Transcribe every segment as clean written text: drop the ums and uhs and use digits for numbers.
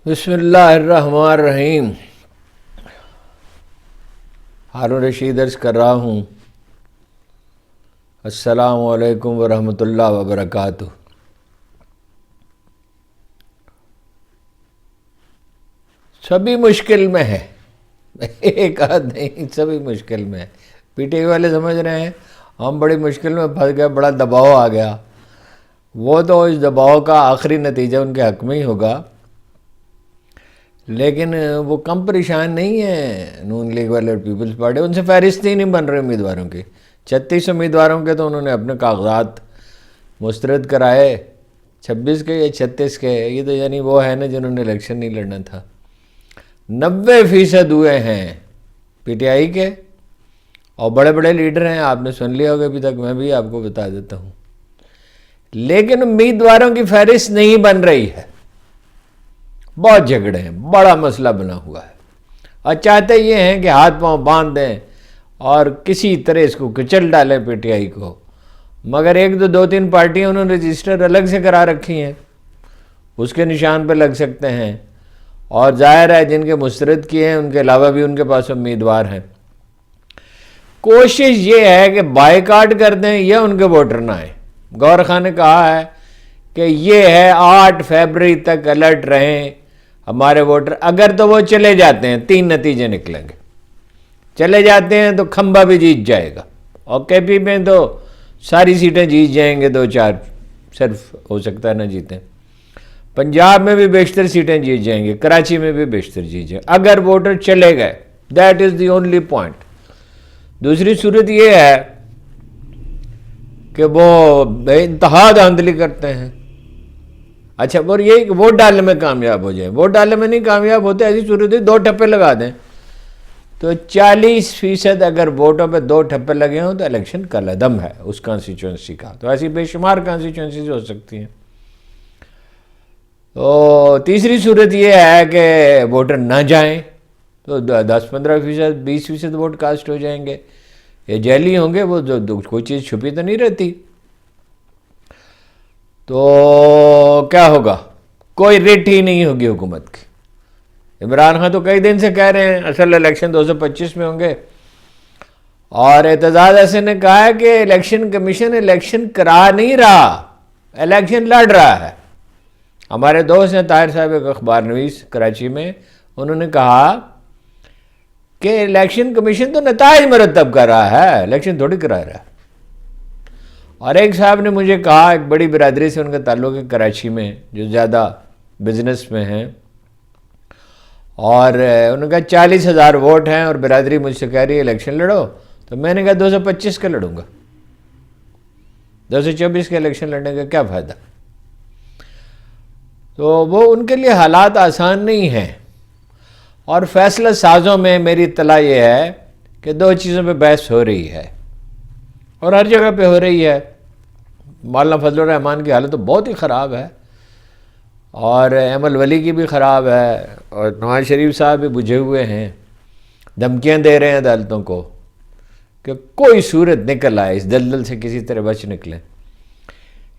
بسم اللہ الرحمن الرحیم۔ ہارون رشید عرض کر رہا ہوں، السلام علیکم ورحمۃ اللہ وبرکاتہ۔ سبھی مشکل میں ہے، ایک آدھ نہیں، سبھی مشکل میں ہے۔ پی ٹی آئی والے سمجھ رہے ہیں ہم بڑی مشکل میں پھنس گئے، بڑا دباؤ آ گیا۔ وہ تو اس دباؤ کا آخری نتیجہ ان کے حق میں ہی ہوگا، لیکن وہ کم پریشان نہیں ہیں نون لیگ والے اور پیپلز پارٹی۔ ان سے فہرست ہی نہیں بن رہے امیدواروں کی۔ 36 امیدواروں کے تو انہوں نے اپنے کاغذات مسترد کرائے، 26 کے یا 36 کے، یہ تو یعنی وہ ہے نا جنہوں نے الیکشن نہیں لڑنا تھا۔ 90% ہوئے ہیں پی ٹی آئی کے، اور بڑے بڑے لیڈر ہیں، آپ نے سن لیا ہوگا ابھی تک، میں بھی آپ کو بتا دیتا ہوں۔ لیکن امیدواروں کی فہرست نہیں بن رہی ہے، بہت جھگڑے ہیں، بڑا مسئلہ بنا ہوا ہے، اور چاہتے یہ ہیں کہ ہاتھ پاؤں باندھ دیں اور کسی طرح اس کو کچل ڈالیں پی ٹی آئی کو۔ مگر ایک دو تین پارٹیاں انہوں نے رجسٹر الگ سے کرا رکھی ہیں، اس کے نشان پہ لگ سکتے ہیں، اور ظاہر ہے جن کے مسترد کیے ہیں ان کے علاوہ بھی ان کے پاس امیدوار ہیں۔ کوشش یہ ہے کہ بائیکاٹ کر دیں یا ان کے ووٹر نہ آئیں۔ گور خان نے کہا ہے کہ یہ ہے 8 فروری تک الرٹ رہیں ہمارے ووٹر، اگر تو وہ چلے جاتے ہیں 3 نتیجے نکلیں گے۔ چلے جاتے ہیں تو کھمبا بھی جیت جائے گا، اور کے پی میں تو ساری سیٹیں جیت جائیں گے، 2-4 صرف ہو سکتا ہے نہ جیتیں۔ پنجاب میں بھی بیشتر سیٹیں جیت جائیں گے، کراچی میں بھی بیشتر جیت جائیں گے اگر ووٹر چلے گئے۔ That is the only point. دوسری صورت یہ ہے کہ وہ بے انتہا دھاندلی کرتے ہیں۔ اچھا، اور یہ کہ ووٹ ڈالنے میں کامیاب ہو جائیں، ووٹ ڈالنے میں نہیں کامیاب ہوتے، ایسی صورت ہے 2 ٹھپے لگا دیں تو 40% اگر ووٹوں پہ 2 ٹھپے لگے ہوں تو الیکشن کالعدم ہے اس کانسٹیچوئنسی کا۔ تو ایسی بے شمار کانسٹیچوئنسیز ہو سکتی ہیں۔ تو تیسری صورت یہ ہے کہ ووٹر نہ جائیں تو 10-15%، 20% ووٹ کاسٹ ہو جائیں گے۔ یہ جیلی ہوں گے، وہ کوئی چیز چھپی تو نہیں رہتی۔ تو کیا ہوگا؟ کوئی ریٹ ہی نہیں ہوگی حکومت کی۔ عمران خان تو کئی دن سے کہہ رہے ہیں اصل الیکشن 225 میں ہوں گے، اور اعتزاز احسن نے کہا ہے کہ الیکشن کمیشن الیکشن کرا نہیں رہا، الیکشن لڑ رہا ہے۔ ہمارے دوست ہیں طاہر صاحب، ایک اخبار نویس کراچی میں، انہوں نے کہا کہ الیکشن کمیشن تو نتائج مرتب کر رہا ہے، الیکشن تھوڑی کرا رہا ہے۔ اور ایک صاحب نے مجھے کہا، ایک بڑی برادری سے ان کا تعلق ہے کراچی میں، جو زیادہ بزنس میں ہیں، اور انہوں نے کہا 40,000 ووٹ ہیں اور برادری مجھ سے کہہ رہی ہے الیکشن لڑو، تو میں نے کہا 225 کا لڑوں گا، 224 کے الیکشن لڑنے کا کیا فائدہ؟ تو وہ ان کے لیے حالات آسان نہیں ہیں، اور فیصلہ سازوں میں میری اطلاع یہ ہے کہ 2 چیزوں پہ بحث ہو رہی ہے، اور ہر جگہ پہ ہو رہی ہے۔ مولانا فضل الرحمان کی حالت تو بہت ہی خراب ہے، اور ایمل ولی کی بھی خراب ہے، اور نواز شریف صاحب بھی بجھے ہوئے ہیں، دھمکیاں دے رہے ہیں عدالتوں کو کہ کوئی صورت نکل آئے، اس دلدل سے کسی طرح بچ نکلیں،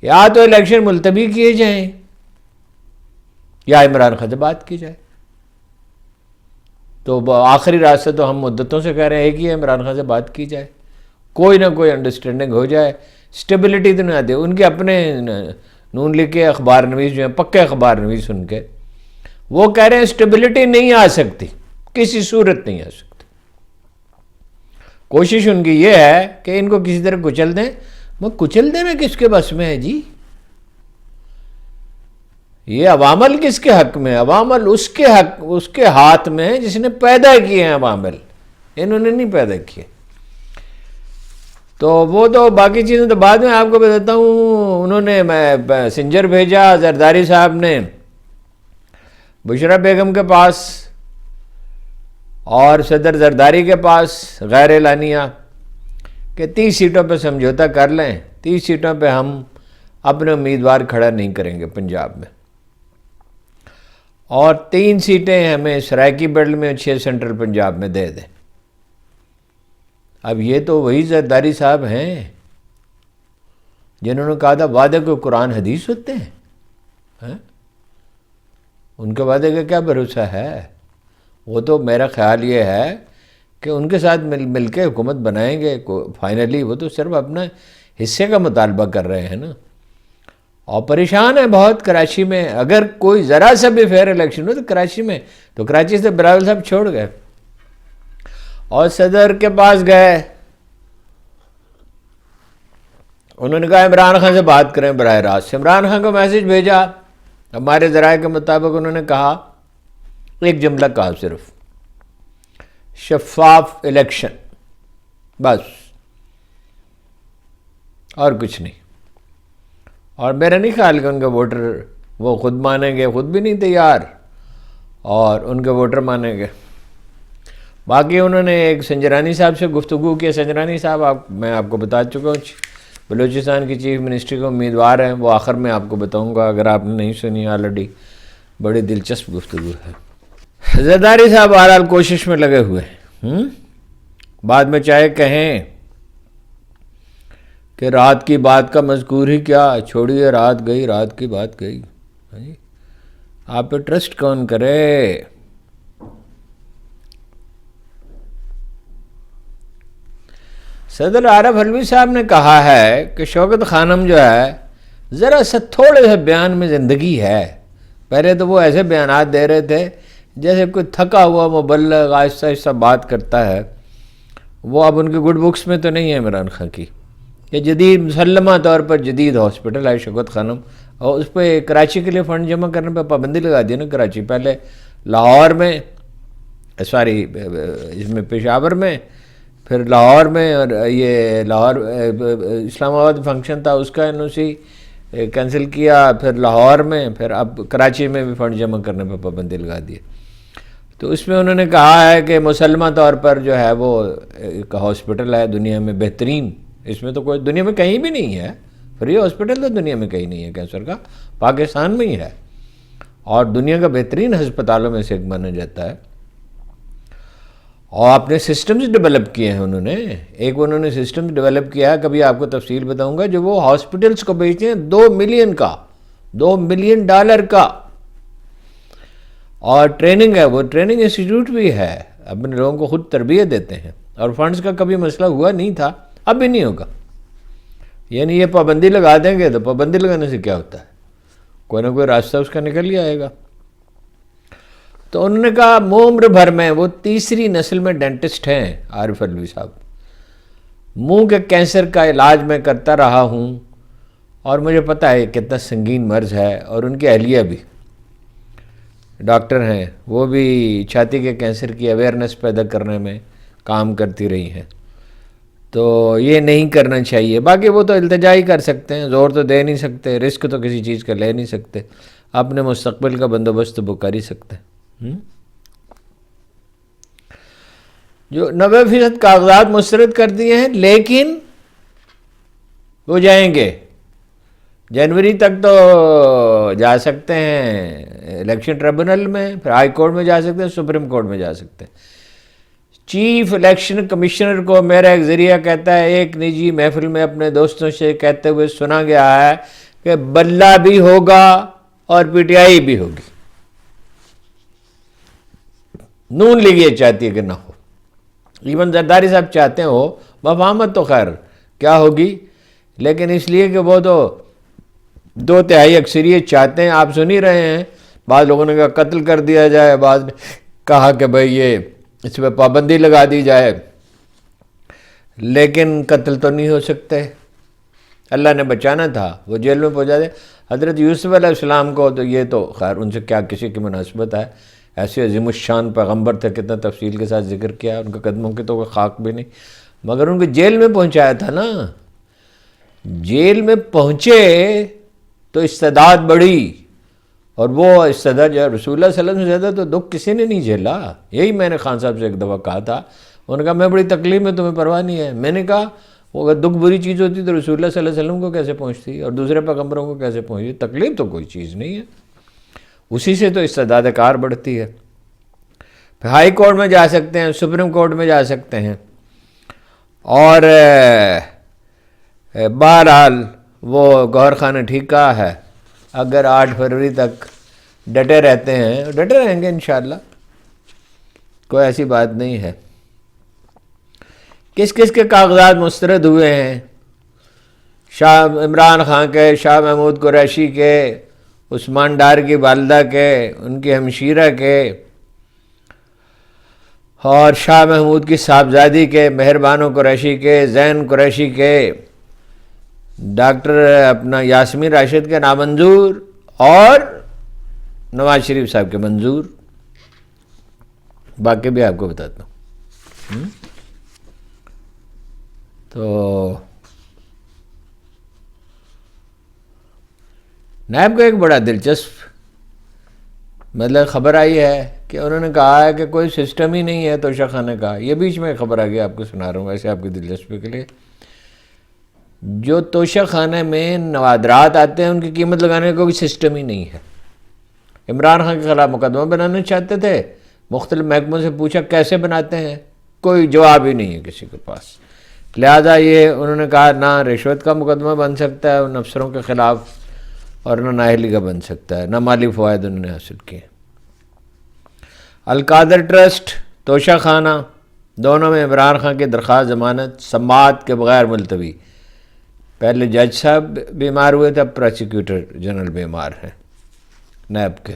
یا تو الیکشن ملتوی کیے جائیں یا عمران خان سے بات کی جائے۔ تو آخری راستہ تو ہم مدتوں سے کہہ رہے ہیں ایک ہی ہے، عمران خان سے بات کی جائے، کوئی نہ کوئی انڈرسٹینڈنگ ہو جائے۔ اسٹیبلٹی تو نہیں آتی۔ ان کے اپنے نون لیگ کے اخبار نویس جو ہیں، پکے اخبار نویس ان کے، وہ کہہ رہے ہیں اسٹیبلٹی نہیں آ سکتی، کسی صورت نہیں آ سکتی۔ کوشش ان کی یہ ہے کہ ان کو کسی طرح کچل دیں۔ وہ کچل دینا کس کے بس میں ہے جی؟ یہ عوامل کس کے حق میں؟ عوامل اس کے ہاتھ میں ہے جس نے پیدا کیے ہیں عوامل، انہوں نے نہیں پیدا کیے۔ تو وہ تو باقی چیزیں تو بعد میں آپ کو بتاتا ہوں۔ انہوں نے سنجر بھیجا زرداری صاحب نے بشرا بیگم کے پاس اور صدر زرداری کے پاس غیر اعلانیہ کہ 30 سیٹوں پہ سمجھوتا کر لیں، 30 سیٹوں پہ ہم اپنے امیدوار کھڑا نہیں کریں گے پنجاب میں، اور 3 سیٹیں ہمیں سرائکی بیلٹ میں 6 سینٹرل پنجاب میں دے دیں۔ اب یہ تو وہی زرداری صاحب ہیں جنہوں نے کہا تھا وعدے کو قرآن حدیث ہوتے ہیں۔ ان کے وعدے کا کیا بھروسہ ہے؟ وہ تو میرا خیال یہ ہے کہ ان کے ساتھ مل کے حکومت بنائیں گے فائنلی. وہ تو صرف اپنا حصے کا مطالبہ کر رہے ہیں نا. اور پریشان ہے بہت کراچی میں. اگر کوئی ذرا سا بھی فیئر الیکشن ہو تو کراچی میں، تو کراچی سے بلاول صاحب چھوڑ گئے اور صدر کے پاس گئے. انہوں نے کہا عمران خان سے بات کریں براہ راست. عمران خان کو میسج بھیجا. ہمارے ذرائع کے مطابق انہوں نے کہا، ایک جملہ کہا صرف، شفاف الیکشن، بس، اور کچھ نہیں. اور میرا نہیں خیال کہ ان کے ووٹر وہ خود مانیں گے، خود بھی نہیں تیار، اور ان کے ووٹر مانیں گے. باقی انہوں نے ایک سنجرانی صاحب سے گفتگو کی. سنجرانی صاحب میں آپ کو بتا چکا ہوں، بلوچستان کی چیف منسٹری کے امیدوار ہیں. وہ آخر میں آپ کو بتاؤں گا اگر آپ نے نہیں سنی آلریڈی. بڑی دلچسپ گفتگو ہے. زرداری صاحب بہرحال کوشش میں لگے ہوئے ہیں. بعد میں چاہے کہیں کہ رات کی بات کا مذکور ہی کیا، چھوڑیے رات گئی، رات کی بات گئی. آپ پہ ٹرسٹ کون کرے؟ صدر عارف علوی صاحب نے کہا ہے کہ شوکت خانم جو ہے ذرا سا تھوڑے سے بیان میں زندگی ہے. پہلے تو وہ ایسے بیانات دے رہے تھے جیسے کوئی تھکا ہوا مبلغ آہستہ آہستہ بات کرتا ہے. وہ اب ان کے گڈ بکس میں تو نہیں ہے عمران خان کی. یہ جدید مسلمہ طور پر جدید ہاسپٹل ہے شوکت خانم، اور اس پہ کراچی کے لیے فنڈ جمع کرنے پہ پابندی لگا دی نا. کراچی پہلے لاہور میں، سوری اس میں پشاور میں، پھر لاہور میں، اور یہ لاہور اسلام آباد فنکشن تھا اس کا NOC کینسل کیا، پھر لاہور میں، پھر اب کراچی میں بھی فنڈ جمع کرنے پہ پابندی لگا دی. تو اس میں انہوں نے کہا ہے کہ مسلمہ طور پر جو ہے وہ ایک ہاسپٹل ہے دنیا میں بہترین. اس میں تو کوئی دنیا میں کہیں بھی نہیں ہے. فری ہاسپٹل تو دنیا میں کہیں نہیں ہے کینسر کا، پاکستان میں ہی ہے، اور دنیا کا بہترین ہسپتالوں میں سے ایک مانا جاتا ہے. اور اپنے سسٹمز ڈیولپ کیے ہیں انہوں نے. ایک انہوں نے سسٹم ڈیولپ کیا ہے، کبھی آپ کو تفصیل بتاؤں گا، جو وہ ہاسپٹلز کو بیچتے ہیں $2 ملین کا، $2 ملین کا. اور ٹریننگ ہے، وہ ٹریننگ انسٹیٹیوٹ بھی ہے، اپنے لوگوں کو خود تربیت دیتے ہیں. اور فنڈز کا کبھی مسئلہ ہوا نہیں تھا، اب بھی نہیں ہوگا. یعنی یہ پابندی لگا دیں گے تو پابندی لگانے سے کیا ہوتا ہے، کوئی نہ کوئی راستہ اس کا نکل ہی آئے گا. تو انہوں نے کہا عمر بھر میں وہ تیسری نسل میں ڈینٹسٹ ہیں عارف علوی صاحب. منہ کے کینسر کا علاج میں کرتا رہا ہوں، اور مجھے پتہ ہے کتنا سنگین مرض ہے. اور ان کی اہلیہ بھی ڈاکٹر ہیں، وہ بھی چھاتی کے کینسر کی اویئرنیس پیدا کرنے میں کام کرتی رہی ہیں. تو یہ نہیں کرنا چاہیے. باقی وہ تو التجا ہی کر سکتے ہیں، زور تو دے نہیں سکتے، رسک تو کسی چیز کا لے نہیں سکتے، اپنے مستقبل کا بندوبست تو وہ کر ہی سکتے ہیں. جو 90% کاغذات مسترد کر دیے ہیں، لیکن وہ جائیں گے جنوری تک تو جا سکتے ہیں الیکشن ٹریبونل میں، پھر ہائی کورٹ میں جا سکتے ہیں، سپریم کورٹ میں جا سکتے ہیں. چیف الیکشن کمشنر کو میرا ایک ذریعہ کہتا ہے ایک نجی محفل میں اپنے دوستوں سے کہتے ہوئے سنا گیا ہے کہ بلہ بھی ہوگا اور PTI بھی ہوگی. نون لیگ یہ چاہتی ہے کہ نہ ہو. ایون زرداری صاحب چاہتے ہو، مفاہمت تو خیر کیا ہوگی، لیکن اس لیے کہ وہ تو 2/3 اکثریت چاہتے ہیں. آپ سن ہی رہے ہیں، بعض لوگوں نے کہا قتل کر دیا جائے، بعض نے کہا کہ بھئی یہ اس پہ پابندی لگا دی جائے. لیکن قتل تو نہیں ہو سکتے، اللہ نے بچانا تھا، وہ جیل میں پہنچا دے. حضرت یوسف علیہ السلام کو تو یہ تو خیر ان سے کیا کسی کی مناسبت ہے، ایسے عظیم الشان پیغمبر تھے، کتنا تفصیل کے ساتھ ذکر کیا ان کے قدموں کی تو کوئی خاک بھی نہیں، مگر ان کو جیل میں پہنچایا تھا نا. جیل میں پہنچے تو استعداد بڑھی، اور وہ استعداد جو رسول اللہ صلی اللہ علیہ وسلم سے زیادہ تو دکھ کسی نے نہیں جھیلا. یہی میں نے خان صاحب سے ایک دفعہ کہا تھا. انہوں نے کہا میں بڑی تکلیف میں، تمہیں پرواہ نہیں ہے. میں نے کہا وہ اگر دکھ بری چیز ہوتی تو رسول اللہ صلی اللہ علیہ وسلم کو کیسے پہنچتی اور دوسرے پیغمبروں کو کیسے پہنچتی؟ تکلیف تو کوئی چیز نہیں ہے، اسی سے تو استعداد کار بڑھتی ہے. پھر ہائی کورٹ میں جا سکتے ہیں، سپریم کورٹ میں جا سکتے ہیں. اور بہرحال وہ گوہر خان نے ٹھیک کہا ہے، اگر 8 فروری تک ڈٹے رہتے ہیں، ڈٹے رہیں گے انشاءاللہ، کوئی ایسی بات نہیں ہے۔ کس کس کے کاغذات مسترد ہوئے ہیں؟ شاہ عمران خان کے، شاہ محمود قریشی کے، عثمان ڈار کی والدہ کے، ان کی ہمشیرہ کے، اور شاہ محمود کی صاحبزادی کے، مہربانو قریشی کے، زین قریشی کے، ڈاکٹر اپنا یاسمین راشد کے نامنظور، اور نواز شریف صاحب کے منظور۔ باقی بھی آپ کو بتاتا ہوں۔ تو نیب کو ایک بڑا دلچسپ مطلب خبر آئی ہے کہ انہوں نے کہا ہے کہ کوئی سسٹم ہی نہیں ہے توشہ خانے کا۔ یہ بیچ میں خبر آ گیا، آپ کو سنا رہا ہوں ایسے آپ کی دلچسپی کے لیے۔ جو توشہ خانے میں نوادرات آتے ہیں ان کی قیمت لگانے کا کوئی سسٹم ہی نہیں ہے۔ عمران خان کے خلاف مقدمہ بنانا چاہتے تھے، مختلف محکموں سے پوچھا کیسے بناتے ہیں، کوئی جواب ہی نہیں ہے کسی کے پاس۔ لہذا یہ انہوں نے کہا نہ رشوت کا مقدمہ بن سکتا ہے ان افسروں کے خلاف، اور نہ نااہلی کا بن سکتا ہے، نہ مالی فوائد انہوں نے حاصل کیے۔ القادر ٹرسٹ، توشہ خانہ، دونوں میں عمران خان کی درخواست ضمانت سماعت کے بغیر ملتوی۔ پہلے جج صاحب بیمار ہوئے تھے، اب پروسیکیوٹر جنرل بیمار ہیں نیب کے۔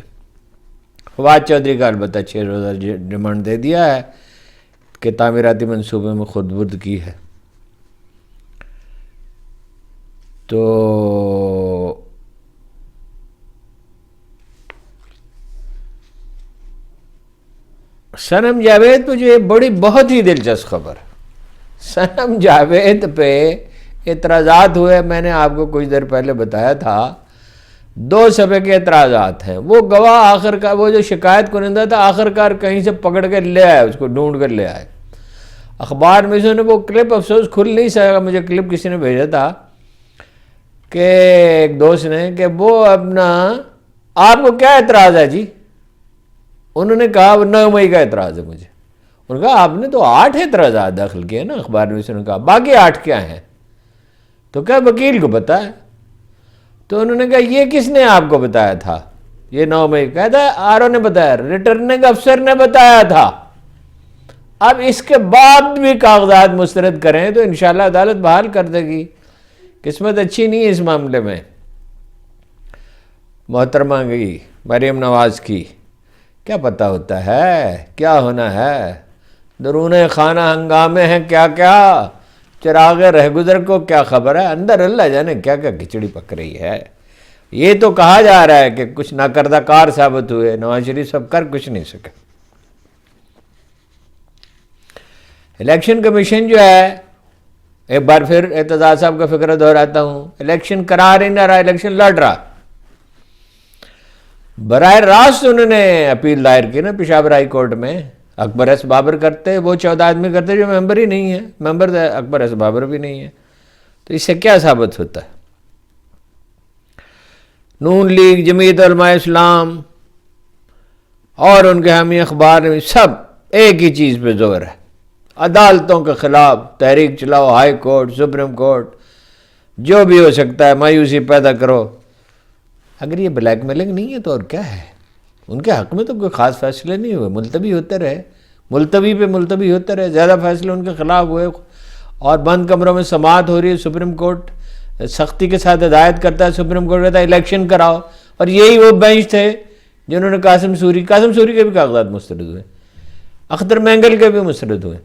فواد چودھری کا البتہ 6 روزہ ریمانڈ دے دیا ہے کہ تعمیراتی منصوبے میں خود برد کی ہے۔ تو صنم جاوید پہ جو یہ بڑی بہت ہی دلچسپ خبر، صنم جاوید پہ اعتراضات ہوئے۔ میں نے آپ کو کچھ دیر پہلے بتایا تھا 2 صفحے کے اعتراضات ہیں۔ وہ گواہ آخر کار، وہ جو شکایت کنندہ تھا، آخر کار کہیں سے پکڑ کے لے آئے، اس کو ڈھونڈ کر لے آئے۔ اخبار میں سے وہ کلپ افسوس کھل نہیں سکا، مجھے کلپ کسی نے بھیجا تھا کہ ایک دوست نے، کہ وہ اپنا آپ کو کیا اعتراض ہے جی؟ انہوں نے کہا 9 مئی کا اعتراض ہے مجھے۔ انہوں نے کہا آپ نے تو 8 اعتراضات داخل کیے نا اخبار میں سے۔ انہوں نے کہا باقی 8 کیا ہیں؟ تو کیا وکیل کو پتا ہے؟ تو انہوں نے کہا یہ کس نے آپ کو بتایا تھا؟ یہ 9 مئی کہتا ہے RO نے بتایا، ریٹرننگ افسر نے بتایا تھا۔ اب اس کے بعد بھی کاغذات مسترد کریں تو انشاءاللہ عدالت بحال کر دے گی۔ قسمت اچھی نہیں ہے اس معاملے میں محترمہ کی، مریم نواز کی۔ کیا پتہ ہوتا ہے کیا ہونا ہے؟ درون خانہ ہنگامے ہیں کیا کیا، چراغ رہگزر کو کیا خبر ہے، اندر اللہ جانے کیا کیا کھچڑی پک رہی ہے۔ یہ تو کہا جا رہا ہے کہ کچھ ناکردہ کار ثابت ہوئے، نواز شریف صاحب کر کچھ نہیں سکے۔ الیکشن کمیشن جو ہے، ایک بار پھر اعتزاز صاحب کا فکر دہراتا ہوں، الیکشن کرا ہی نہ رہا، الیکشن لڑ رہا۔ براہ راست انہوں نے اپیل دائر کی نا پشاور ہائی کورٹ میں۔ اکبر ایس بابر کرتے، وہ 14 آدمی کرتے جو ممبر ہی نہیں ہے، ممبر اکبر ایس بابر بھی نہیں ہے، تو اس سے کیا ثابت ہوتا ہے؟ نون لیگ، جمعیت علماء اسلام اور ان کے حامی اخبار میں سب ایک ہی چیز پہ زور ہے، عدالتوں کے خلاف تحریک چلاؤ، ہائی کورٹ، سپریم کورٹ، جو بھی ہو سکتا ہے مایوسی پیدا کرو۔ اگر یہ بلیک میلنگ نہیں ہے تو اور کیا ہے؟ ان کے حق میں تو کوئی خاص فیصلے نہیں ہوئے، ملتوی ہوتے رہے، ملتوی پہ ملتوی ہوتے رہے، زیادہ فیصلے ان کے خلاف ہوئے، اور بند کمروں میں سماعت ہو رہی ہے۔ سپریم کورٹ سختی کے ساتھ ہدایت کرتا ہے، سپریم کورٹ کہتا ہے الیکشن کراؤ، اور یہی وہ بینچ تھے جنہوں نے قاسم سوری کے بھی کاغذات مسترد ہوئے، اختر مینگل کے بھی مسترد ہوئے،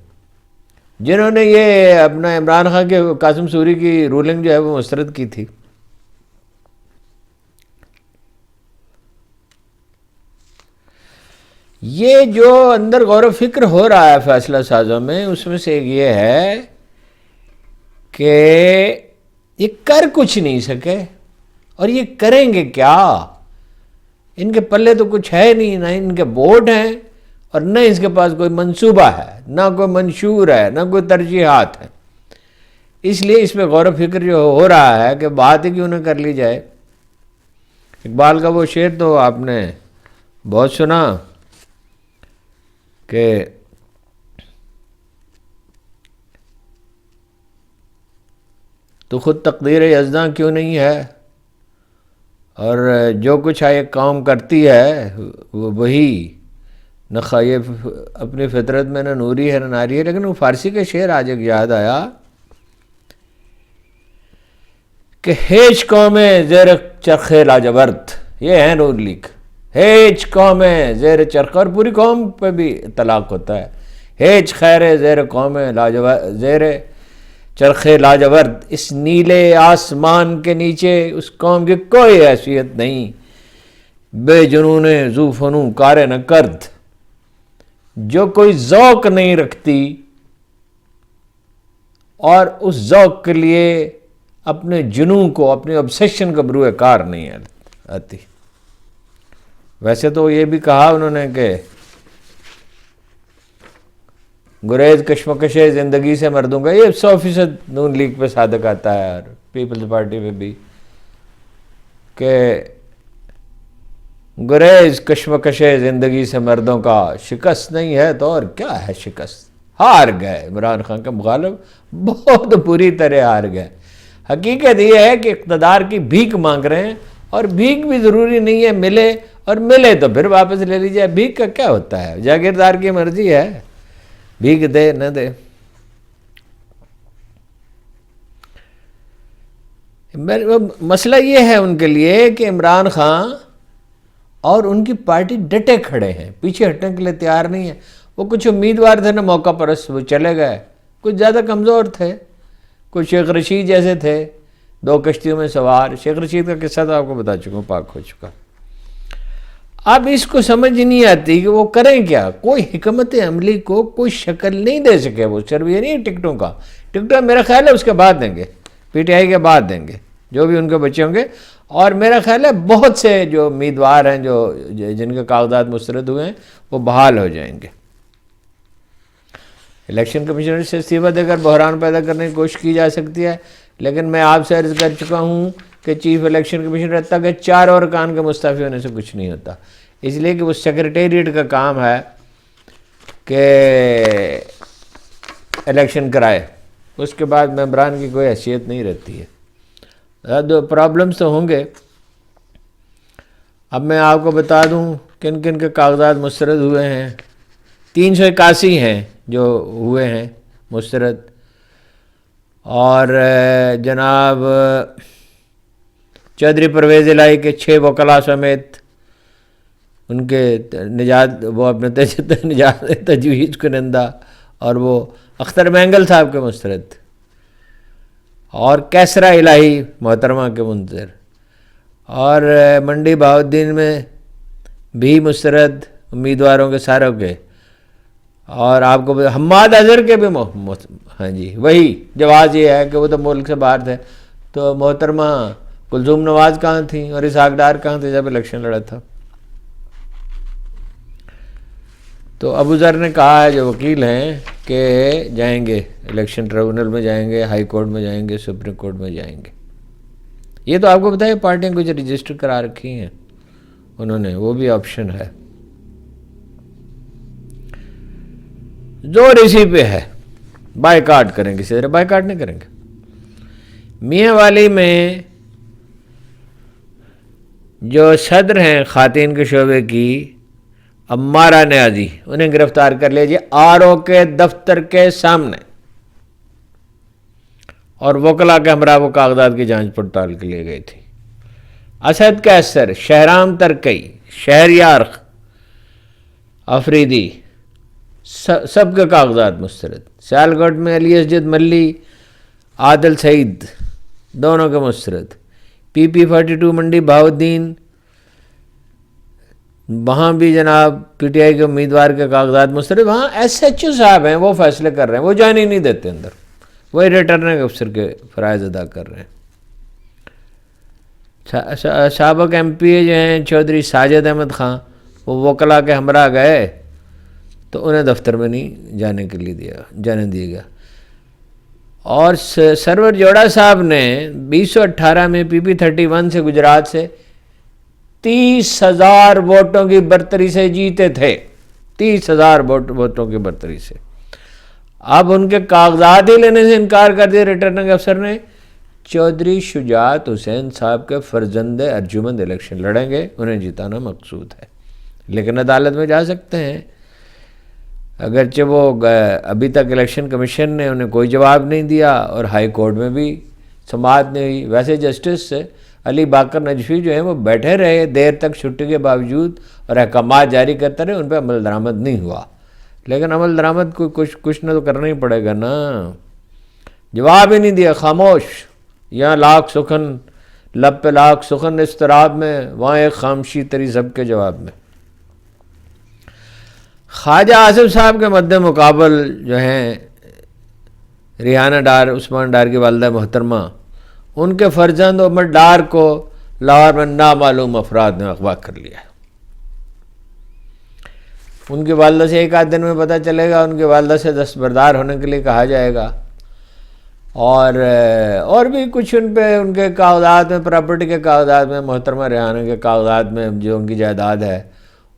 جنہوں نے یہ اپنا عمران خان کے قاسم سوری کی رولنگ جو ہے وہ مسترد کی تھی۔ یہ جو اندر غور و فکر ہو رہا ہے فیصلہ سازوں میں، اس میں سے ایک یہ ہے کہ یہ کر کچھ نہیں سکے، اور یہ کریں گے کیا؟ ان کے پلے تو کچھ ہے نہیں، نہ ان کے ووٹ ہیں اور نہ اس کے پاس کوئی منصوبہ ہے، نہ کوئی منشور ہے، نہ کوئی ترجیحات ہے۔ اس لیے اس پہ غور و فکر جو ہو رہا ہے کہ بات ہی کیوں نہ کر لی جائے۔ اقبال کا وہ شعر تو آپ نے بہت سنا کہ تو خود تقدیر یزداں کیوں نہیں ہے، اور جو کچھ یہ قوم کرتی ہے وہی نہ یہ اپنی فطرت میں نہ نوری ہے نہ ناری ہے. لیکن وہ فارسی کے شعر آج ایک یاد آیا کہ ہیچ قوم زیر چرخ لاجورد. یہ ہے نور لیگ. ہیچ قوم زیر چرخ، اور پوری قوم پہ بھی اطلاق ہوتا ہے. ہیچ خیر زیر قوم زیر چرخ لاجورد. اس نیلے آسمان کے نیچے اس قوم کی کوئی حیثیت نہیں. بے جنون ذو فنو کار نہ کرد. جو کوئی ذوق نہیں رکھتی اور اس ذوق کے لیے اپنے جنون کو، اپنے obsession کو بروئے کار نہیں آتی. ویسے تو یہ بھی کہا انہوں نے کہ گریز کشمکش زندگی سے مردوں کا. یہ 100% نون لیگ پہ صادق آتا ہے اور پیپلز پارٹی پہ بھی کہ گریز کشمکش زندگی سے مردوں کا شکست نہیں ہے تو اور کیا ہے شکست. ہار گئے عمران خان کے مخالف، بہت بری طرح ہار گئے. حقیقت یہ ہے کہ اقتدار کی بھیک مانگ رہے ہیں، اور بھیک بھی ضروری نہیں ہے ملے، اور ملے تو پھر واپس لے لیجیے. بھیک کا کیا ہوتا ہے، جاگیردار کی مرضی ہے، بھیک دے نہ دے. مسئلہ یہ ہے ان کے لیے کہ عمران خان اور ان کی پارٹی ڈٹے کھڑے ہیں، پیچھے ہٹنے کے لیے تیار نہیں ہے. وہ کچھ امیدوار تھے نا موقع پرست، وہ چلے گئے. کچھ زیادہ کمزور تھے، کچھ شیخ رشید جیسے تھے 2 کشتیوں میں سوار. شیخ رشید کا قصہ تو آپ کو بتا چکا ہوں، پاک ہو چکا. اب اس کو سمجھ نہیں آتی کہ وہ کریں کیا. کوئی حکمت عملی کو کوئی شکل نہیں دے سکے. وہ صرف یہ نہیں ٹکٹوں کا، ٹکٹوں میرا خیال ہے اس کے بعد دیں گے، پی ٹی آئی کے بعد دیں گے جو بھی ان کے بچے ہوں گے. اور میرا خیال ہے بہت سے جو امیدوار ہیں جن کے کاغذات مسترد ہوئے ہیں وہ بحال ہو جائیں گے. الیکشن کمیشنر سے استعفیٰ دے کر بحران پیدا کرنے کی کوشش کی جا سکتی ہے، لیکن میں آپ سے عرض کر چکا ہوں کہ چیف الیکشن کمیشنر رہتا کہ 4 ارکان کے مستعفی ہونے سے کچھ نہیں ہوتا. اس لیے کہ وہ سیکریٹریٹ کا کام ہے کہ الیکشن کرائے، اس کے بعد ممبران کی کوئی حیثیت نہیں رہتی ہے. دو پرابلمس تو ہوں گے. اب میں آپ کو بتا دوں کن کن کے کاغذات مسترد ہوئے ہیں. 381 ہیں جو ہوئے ہیں مسترد، اور جناب چودھری پرویز الہی کے 6 وکلاء سمیت ان کے نجات، وہ اپنے نجات تجویز کنندہ، اور وہ اختر مینگل صاحب کے مسترد، اور کیسرا الہی محترمہ کے منتظر، اور منڈی بہاؤالدین میں بھی مسترد امیدواروں کے ساروں کے. اور آپ کو حماد اظہر کے بھی ہاں جی وہی جواز یہ ہے کہ وہ تو ملک سے باہر تھے. تو محترمہ کلثوم نواز کہاں تھیں اور اسحاق ڈار کہاں تھے جب الیکشن لڑا تھا. تو ابو ذر نے کہا ہے جو وکیل ہیں کہ جائیں گے الیکشن ٹریبونل میں، جائیں گے ہائی کورٹ میں، جائیں گے سپریم کورٹ میں جائیں گے. یہ تو آپ کو بتائیے پارٹیاں کچھ رجسٹر کرا رکھی ہیں انہوں نے، وہ بھی آپشن ہے. زور اسی پہ ہے بائیکاٹ کریں گے، سیدھے بائیکاٹ نہیں کریں گے. میاں والی میں جو صدر ہیں خواتین کے شعبے کی عمارہ نیازی، انہیں گرفتار کر لیجیے آر او کے دفتر کے سامنے، اور وکلاء کے ہمراہ وہ کاغذات کی جانچ پڑتال کے لیے گئی تھی. اسد کیسر، شہرام ترکی، شہریار افریدی، سب کے کاغذات مسترد. سیالکوٹ میں علی اسجد ملی، عادل سعید، دونوں کے مسترد. پی پی 42 منڈی بہاؤالدین، وہاں بھی جناب پی ٹی آئی کے امیدوار کے کاغذات مسترد. وہاں ایس ایچ او صاحب ہیں، وہ فیصلے کر رہے ہیں، وہ جانے نہیں دیتے اندر، وہی ریٹرننگ افسر کے فرائض ادا کر رہے ہیں. سابق ایم پی اے جو ہیں چودھری ساجد احمد خان، وہ وکلاء کے ہمراہ گئے تو انہیں دفتر میں نہیں جانے کے لیے جانے دیا گیا. اور سرور جوڑا صاحب نے 2018 میں پی پی 31 سے گجرات سے 30,000 ووٹوں کی برتری سے جیتے تھے، 30,000 ووٹوں کی برتری سے. اب ان کے کاغذات ہی لینے سے انکار کر دیا ریٹرننگ افسر نے چودھری شجاعت حسین صاحب کے فرزند ارجمند الیکشن لڑیں گے، انہیں جتانا مقصود ہے، لیکن عدالت میں جا سکتے ہیں۔ اگرچہ وہ ابھی تک الیکشن کمیشن نے انہیں کوئی جواب نہیں دیا اور ہائی کورٹ میں بھی سماعت نہیں ہوئی۔ ویسے جسٹس علی باقر نجفی جو ہیں وہ بیٹھے رہے دیر تک چھٹی کے باوجود اور احکامات جاری کرتے رہے، ان پہ عمل درآمد نہیں ہوا، لیکن عمل درآمد کو کچھ نہ تو کرنا ہی پڑے گا نا۔ جواب ہی نہیں دیا، خاموش، یہاں لاکھ سخن لب پہ لاکھ سخن اضطراب میں، وہاں ایک خاموشی تری سب کے جواب میں۔ خواجہ آصف صاحب کے مد مقابل جو ہیں ریحانہ ڈار، عثمان ڈار کی والدہ محترمہ، ان کے فرزند عمر ڈار کو لاہور میں نامعلوم افراد نے اغوا کر لیا ہے۔ ان کی والدہ سے ایک آدھ دن میں پتہ چلے گا، ان کی والدہ سے دستبردار ہونے کے لیے کہا جائے گا، اور بھی کچھ ان پہ ان کے کاغذات میں، پراپرٹی کے کاغذات میں، محترمہ ریحانہ کے کاغذات میں جو ان کی جائیداد ہے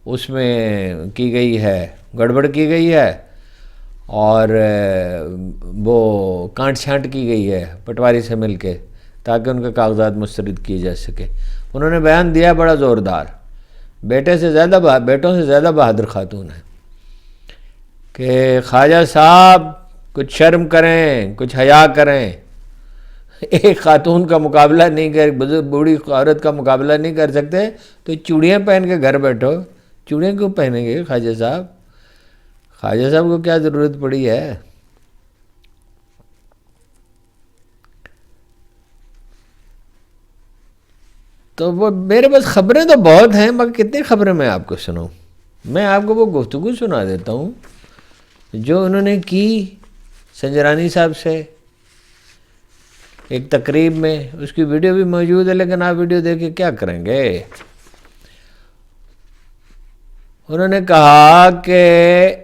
اس میں کی گئی ہے، گڑبڑ کی گئی ہے، اور وہ کانٹ چھانٹ کی گئی ہے پٹواری سے مل کے تاکہ ان کے کاغذات مسترد کیے جا سکے۔ انہوں نے بیان دیا بڑا زوردار، بیٹوں سے زیادہ بہادر خاتون ہے کہ خواجہ صاحب کچھ شرم کریں، کچھ حیا کریں، ایک خاتون کا مقابلہ نہیں کر، بوڑھی عورت کا مقابلہ نہیں کر سکتے تو چوڑیاں پہن کے گھر بیٹھو۔ چوڑیاں کیوں پہنیں گے خواجہ صاحب؟ خواجہ صاحب کو کیا ضرورت پڑی ہے؟ تو وہ میرے پاس خبریں تو بہت ہیں، مگر کتنی خبریں میں آپ کو سناؤں؟ میں آپ کو وہ گفتگو سنا دیتا ہوں جو انہوں نے کی سنجرانی صاحب سے ایک تقریب میں، اس کی ویڈیو بھی موجود ہے، لیکن آپ ویڈیو دیکھ کے کیا کریں گے؟ انہوں نے کہا کہ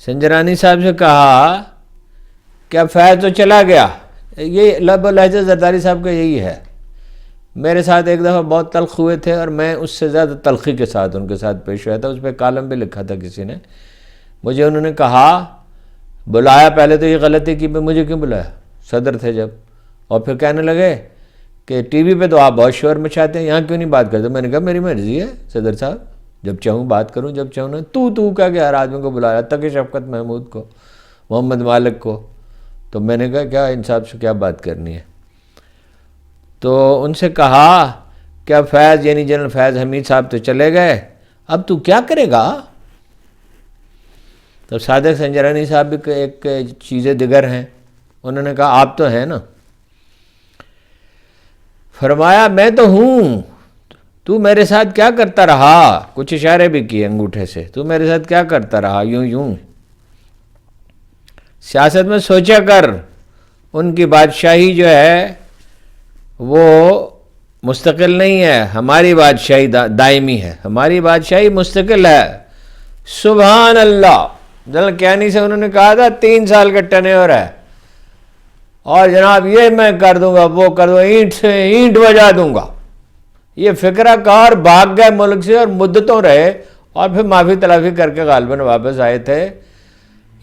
سنجرانی صاحب سے کہا کہ اب فیض تو چلا گیا، یہ لب و لہجہ زرداری صاحب کا یہی ہے۔ میرے ساتھ ایک دفعہ بہت تلخ ہوئے تھے اور میں اس سے زیادہ تلخی کے ساتھ ان کے ساتھ پیش ہوا تھا، اس پہ کالم بھی لکھا تھا کسی نے۔ مجھے انہوں نے کہا بلایا، پہلے تو یہ غلطی کی، مجھے کیوں بلایا؟ صدر تھے جب، اور پھر کہنے لگے کہ ٹی وی پہ تو آپ بہت شور مچاتے ہیں، یہاں کیوں نہیں بات کرتے؟ میں نے کہا میری مرضی ہے صدر صاحب، جب چاہوں بات کروں، جب چاہوں نہ۔ تو کہہ کے ہر آدمی کو بلایا، تک شفقت محمود کو، محمد مالک کو۔ تو میں نے کہا کیا انصاف سے کیا بات کرنی ہے؟ تو ان سے کہا کہ اب فیض یعنی جنرل فیض حمید صاحب تو چلے گئے، اب تو کیا کرے گا؟ تو صادق سنجرانی صاحب بھی ایک چیزیں دیگر ہیں، انہوں نے کہا آپ تو ہیں نا۔ فرمایا میں تو ہوں، تو میرے ساتھ کیا کرتا رہا؟ کچھ اشارے بھی کیے انگوٹھے سے، تو میرے ساتھ کیا کرتا رہا؟ یوں سیاست میں سوچا کر، ان کی بادشاہی جو ہے وہ مستقل نہیں ہے، ہماری بادشاہی دائمی ہے، ہماری بادشاہی مستقل ہے۔ سبحان اللہ! جنرل کیانی سے انہوں نے کہا تھا 3 سال کا ٹینیور ہے، اور جناب یہ میں کر دوں گا، وہ کر دوں گا، اینٹ سے اینٹ بجا دوں گا۔ یہ فکرہ کار بھاگ گئے ملک سے اور مدتوں رہے، اور پھر معافی تلافی کر کے غالباً واپس آئے تھے۔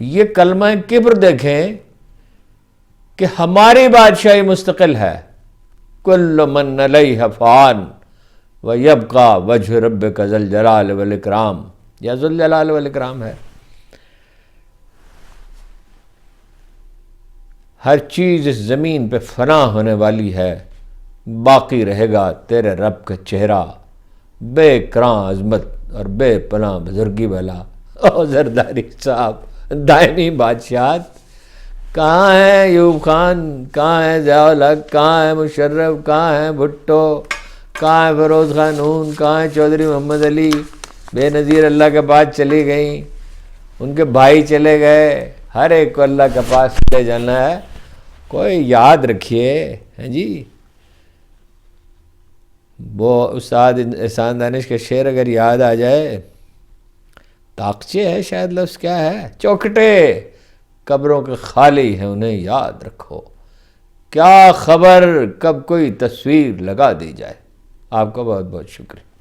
یہ کلمہ کبر دیکھیں کہ ہماری بادشاہی مستقل ہے، کل من علیہ فان ویبقی وجہ ربک ذی الجلال والاکرام، یا ذو الجلال والاکرام ہے۔ ہر چیز اس زمین پہ فنا ہونے والی ہے، باقی رہے گا تیرے رب کا چہرہ، بے کراں عظمت اور بے پناہ بزرگی والا۔ او زرداری صاحب، دائمی بادشاہت کہاں ہے؟ ایوب خان کہاں ہے؟ ضیاء الحق کہاں ہے؟ مشرف کہاں ہے؟ بھٹو کہاں ہے؟ فیروز خانون کہاں ہے؟ چودھری محمد علی بے نظیر اللہ کے پاس چلی گئیں، ان کے بھائی چلے گئے، ہر ایک کو اللہ کے پاس لے جانا ہے۔ کوئی یاد رکھیے، ہیں جی، وہ استاد احسان دانش کے شعر اگر یاد آ جائے، طاقچے ہے شاید لفظ، کیا ہے؟ چوکھٹے قبروں کے خالی ہیں انہیں یاد رکھو، کیا خبر کب کوئی تصویر لگا دی جائے۔ آپ کا بہت بہت شکریہ۔